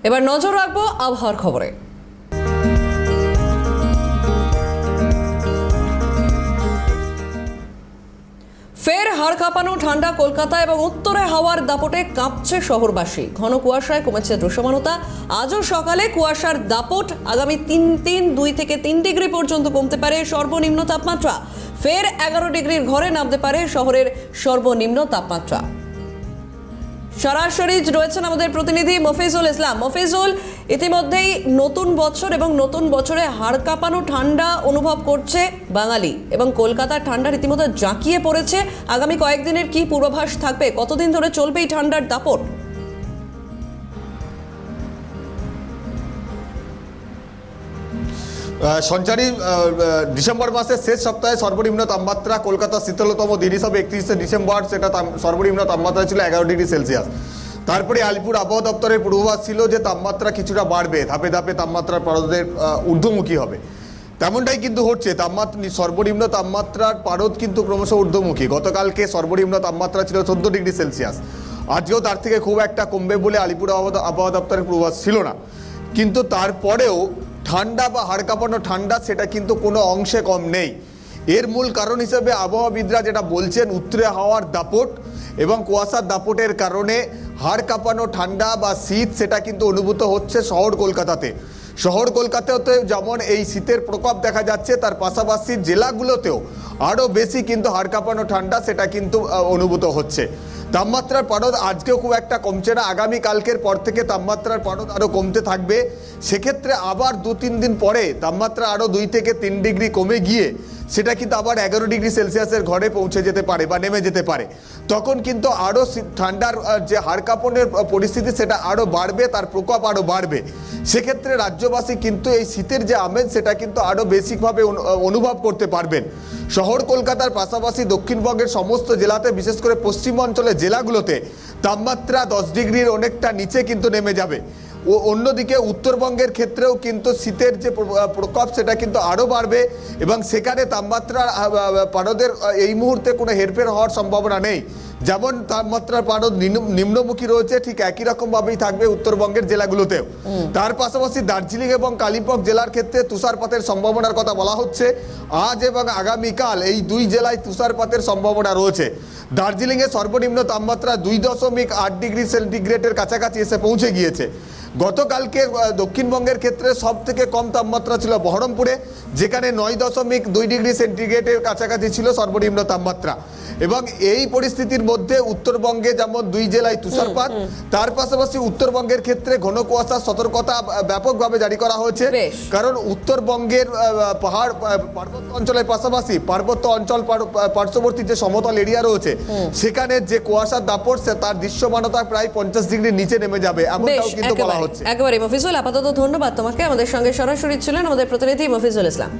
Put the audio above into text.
এবার নজর রাখবো আবহাওয়ার খবরে। ফের হাড় কাঁপানো ঠান্ডা কলকাতা এবং উত্তরে হাওয়ার দাপটে কাঁপছে শহরবাসী। ঘন কুয়াশায় কমেছে দৃশ্যমানতা। আজও সকালে কুয়াশার দাপট। আগামী 2 থেকে 3 ডিগ্রি পর্যন্ত কমতে পারে সর্বনিম্ন তাপমাত্রা। ফের 11 ডিগ্রির ঘরে নামতে পারে শহরের সর্বনিম্ন তাপমাত্রা। সরাসরি রয়েছেন আমাদের প্রতিনিধি মফিজুল ইসলাম। মফিজুল, ইতিমধ্যেই নতুন বছর এবং নতুন বছরে হাড় কাঁপানো ঠান্ডা অনুভব করছে বাঙালি এবং কলকাতার ঠান্ডা রীতিমতো জাঁকিয়ে পড়েছে। আগামী কয়েকদিনের কি পূর্বাভাস থাকবে? কতদিন ধরে চলবে এই ঠান্ডার দাপট? সঞ্চারী, ডিসেম্বর মাসের শেষ সপ্তাহে সর্বনিম্ন তাপমাত্রা কলকাতা শীতলতম দিন হিসাবে 31শে ডিসেম্বর সেটা সর্বনিম্ন তাপমাত্রা ছিল 11 ডিগ্রি সেলসিয়াস। তারপরে আলিপুর আবহাওয়া দপ্তরের পূর্বাভাস ছিল যে তাপমাত্রা কিছুটা বাড়বে, ধাপে ধাপে তাপমাত্রার পারদের ঊর্ধ্বমুখী হবে। তেমনটাই কিন্তু হচ্ছে। সর্বনিম্ন তাপমাত্রার পারদ কিন্তু ক্রমশ ঊর্ধ্বমুখী। গতকালকে সর্বনিম্ন তাপমাত্রা ছিল 14 ডিগ্রি সেলসিয়াস। আজকেও তার থেকে খুব একটা কমবে বলে আলিপুর আবহাওয়া দপ্তরের পূর্বাভাস ছিল না। কিন্তু তারপরেও ঠান্ডা বা হাড় কাঁপানো ঠান্ডা সেটা কিন্তু কোনো অংশে কম নেই। এর মূল কারণ হিসেবে আবহাওয়াবিদরা যেটা বলছেন, উত্তরে হাওয়ার দাপট এবং কুয়াশার দাপটের কারণে হাড় কাঁপানো ঠান্ডা বা শীত সেটা কিন্তু অনুভূত হচ্ছে শহর কলকাতাতে। শহর কলকাতাতে যেমন এই শীতের প্রকোপ দেখা যাচ্ছে, তার পাশাপাশি জেলাগুলোতেও আরও বেশি কিন্তু হাড় কাঁপানো ঠান্ডা সেটা কিন্তু অনুভূত হচ্ছে। তাপমাত্রার পারদ আজকেও খুব একটা কমছে না। আগামী কালকের পর থেকে তাপমাত্রার পারদ আরও কমতে থাকবে। সেক্ষেত্রে আবার 2-3 দিন পরে তাপমাত্রা আরও 2 থেকে 3 ডিগ্রি কমে গিয়ে সেটা কিন্তু আবার 11 ডিগ্রি সেলসিয়াসের ঘরে পৌঁছে যেতে পারে বা নেমে যেতে পারে। তখন কিন্তু আরও ঠান্ডার যে হাড় কাঁপনের পরিস্থিতি সেটা আরও বাড়বে, তার প্রকোপ আরও বাড়বে। সেক্ষেত্রে রাজ্যবাসী কিন্তু এই শীতের যে আমেজ সেটা কিন্তু আরও বেশিভাবে অনুভব করতে পারবেন। শহর কলকাতার পাশাপাশি দক্ষিণবঙ্গের সমস্ত জেলাতে, বিশেষ করে পশ্চিমাঞ্চলের জেলাগুলোতে তাপমাত্রা 10 ডিগ্রির অনেকটা নিচে কিন্তু নেমে যাবে। ও অন্যদিকে উত্তরবঙ্গের ক্ষেত্রেও কিন্তু শীতের যে প্রকোপ সেটা কিন্তু আরও বাড়বে এবং সেখানে তাপমাত্রার পারদের এই মুহূর্তে কোনো হেরফের হওয়ার সম্ভাবনা নেই। যেমন তাপমাত্রার পারদ নিম্নমুখী রয়েছে, ঠিক একই রকমভাবেই থাকবে উত্তরবঙ্গের জেলাগুলোতেও। তার পাশাপাশি দার্জিলিং এবং কালিম্পং জেলার ক্ষেত্রে তুষারপাতের সম্ভাবনার কথা বলা হচ্ছে। আজ এবং আগামীকাল এই 2 জেলায় তুষারপাতের সম্ভাবনা রয়েছে। দার্জিলিংয়ে সর্বনিম্ন তাপমাত্রা 2.8 ডিগ্রি সেন্টিগ্রেডের কাছাকাছি এসে পৌঁছে গিয়েছে। গতকালকে দক্ষিণবঙ্গের ক্ষেত্রে সব থেকে কম তাপমাত্রা ছিল বহরমপুরে, যেখানে 9.2 ডিগ্রি সেন্টিগ্রেডের কাছাকাছি ছিল সর্বনিম্ন তাপমাত্রা। এবং এই পরিস্থিতির মধ্যে উত্তরবঙ্গে যেমন 2 জেলায় তুষারপাত, তার পাশাপাশি উত্তরবঙ্গের ক্ষেত্রে ঘন কুয়াশার সতর্কতা ব্যাপকভাবে জারি করা হয়েছে। কারণ উত্তরবঙ্গের পাহাড় পার্বত্য অঞ্চলের পাশাপাশি পার্বত্য অঞ্চল পার্শ্ববর্তী যে সমতল এরিয়া রয়েছে সেখানে যে কুয়াশার দাপট তার দৃশ্যমানতা প্রায় 50 ডিগ্রির নিচে নেমে যাবে, এমনটাও কিন্তু বলা হচ্ছে। একেবারে মফিজুল, আপাতত ধন্যবাদ তোমাকে। আমাদের সঙ্গে সরাসরি ছিলেন আমাদের প্রতিনিধি মফিজুল ইসলাম।